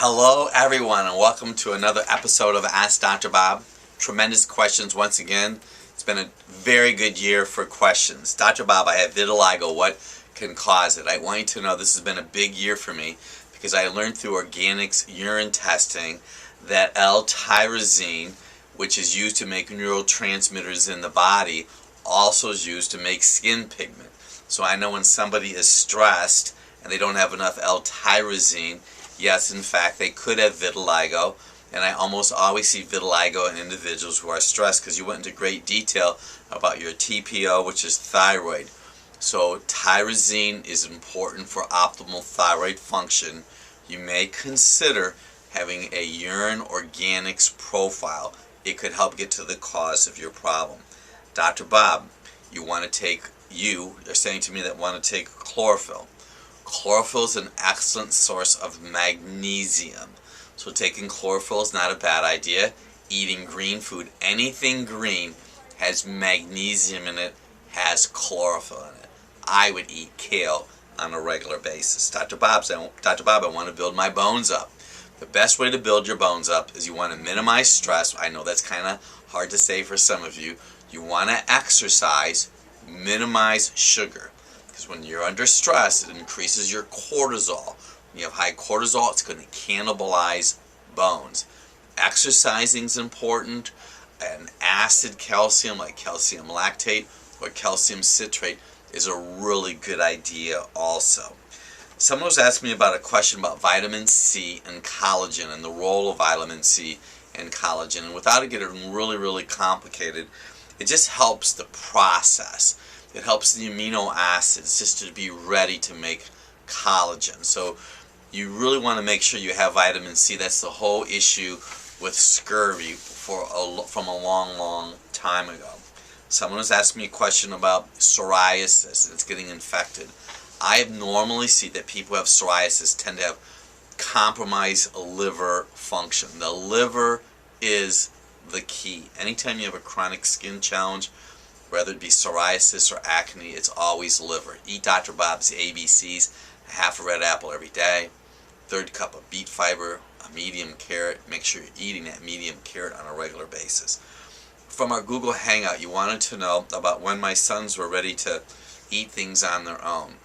Hello everyone and welcome to another episode of Ask Dr. Bob. Tremendous questions once again. It's been a very good year for questions. Dr. Bob, I have vitiligo. What can cause it? I want you to know this has been a big year for me because I learned through organics urine testing that L-tyrosine, which is used to make neurotransmitters in the body, also is used to make skin pigment. So I know when somebody is stressed and they don't have enough L-tyrosine, yes, in fact, they could have vitiligo, and I almost always see vitiligo in individuals who are stressed because you went into great detail about your TPO, which is thyroid. So tyrosine is important for optimal thyroid function. You may consider having a urine organics profile. It could help get to the cause of your problem. Dr. Bob, you're saying to me that want to take chlorophyll. Chlorophyll is an excellent source of magnesium. So taking chlorophyll is not a bad idea. Eating green food, anything green has magnesium in it, has chlorophyll in it. I would eat kale on a regular basis. Dr. Bob, I want to build my bones up. The best way to build your bones up is you want to minimize stress. I know that's kind of hard to say for some of you. You want to exercise, minimize sugar. Because when you're under stress, it increases your cortisol. When you have high cortisol, it's going to cannibalize bones. Exercising is important. An acid calcium like calcium lactate or calcium citrate is a really good idea also. Someone was asking me about a question about vitamin C and collagen and the role of vitamin C and collagen. And without it getting really complicated, it just helps the process. It helps the amino acids just to be ready to make collagen. So you really want to make sure you have vitamin C. That's the whole issue with scurvy from a long time ago. Someone was asking me a question about psoriasis and it's getting infected. I normally see that people who have psoriasis tend to have compromised liver function. The liver is the key. Anytime you have a chronic skin challenge, whether it be psoriasis or acne, it's always liver. Eat Dr. Bob's ABCs, half a red apple every day, third cup of beet fiber, a medium carrot. Make sure you're eating that medium carrot on a regular basis. From our Google Hangout, you wanted to know about when my sons were ready to eat things on their own.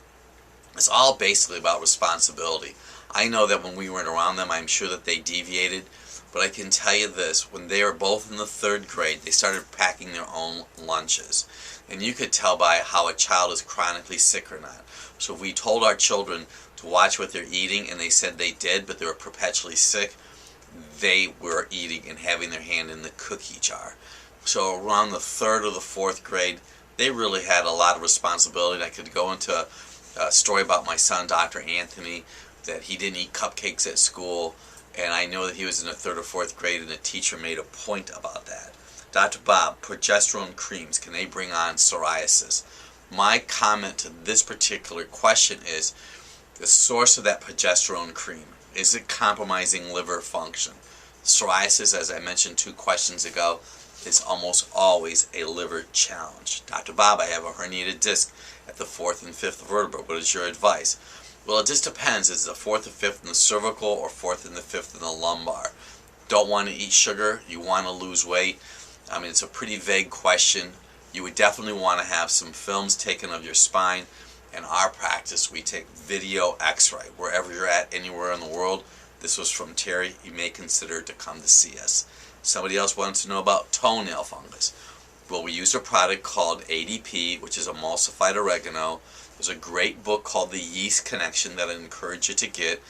It's all basically about responsibility. I know that when we weren't around them, I'm sure that they deviated. But I can tell you this, when they were both in the 3rd grade, they started packing their own lunches. And you could tell by how a child is chronically sick or not. So if we told our children to watch what they're eating and they said they did, but they were perpetually sick, they were eating and having their hand in the cookie jar. So around the 3rd or the 4th grade, they really had a lot of responsibility. I could go into a story about my son, Dr. Anthony, that he didn't eat cupcakes at school. And I know that he was in the 3rd or 4th grade and the teacher made a point about that. Dr. Bob, progesterone creams, can they bring on psoriasis? My comment to this particular question is the source of that progesterone cream. Is it compromising liver function? Psoriasis, as I mentioned 2 questions ago, is almost always a liver challenge. Dr. Bob, I have a herniated disc at the 4th and 5th vertebra. What is your advice? Well, it just depends. Is it the 4th or 5th in the cervical or 4th and the 5th in the lumbar? Don't want to eat sugar. You want to lose weight. I mean, it's a pretty vague question. You would definitely want to have some films taken of your spine. In our practice, we take video x-ray. Wherever you're at, anywhere in the world. This was from Terry. You may consider to come to see us. Somebody else wanted to know about toenail fungus. Well, we use a product called ADP, which is emulsified oregano. There's a great book called The Yeast Connection that I encourage you to get.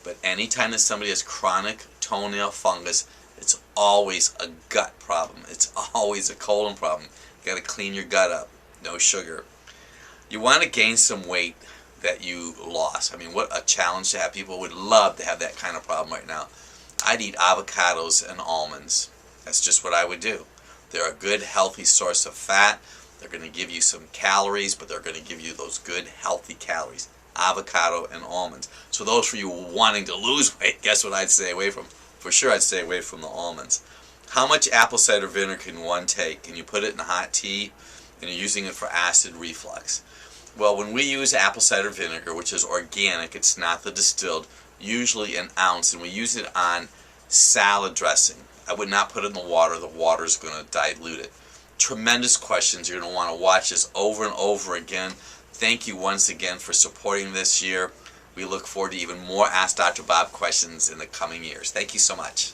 But anytime that somebody has chronic toenail fungus, it's always a gut problem. It's always a colon problem. You got to clean your gut up. No sugar. You want to gain some weight that you lost. I mean, what a challenge to have. People would love to have that kind of problem right now. I'd eat avocados and almonds. That's just what I would do. They're a good, healthy source of fat. They're going to give you some calories, but they're going to give you those good, healthy calories. Avocado and almonds. So those for you wanting to lose weight, guess what I'd stay away from? For sure, I'd stay away from the almonds. How much apple cider vinegar can one take? Can you put it in hot tea and you're using it for acid reflux? Well, when we use apple cider vinegar, which is organic, it's not the distilled, usually an ounce, and we use it on salad dressing. I would not put it in the water. The water is going to dilute it. Tremendous questions. You're going to want to watch this over and over again. Thank you once again for supporting this year. We look forward to even more Ask Dr. Bob questions in the coming years. Thank you so much.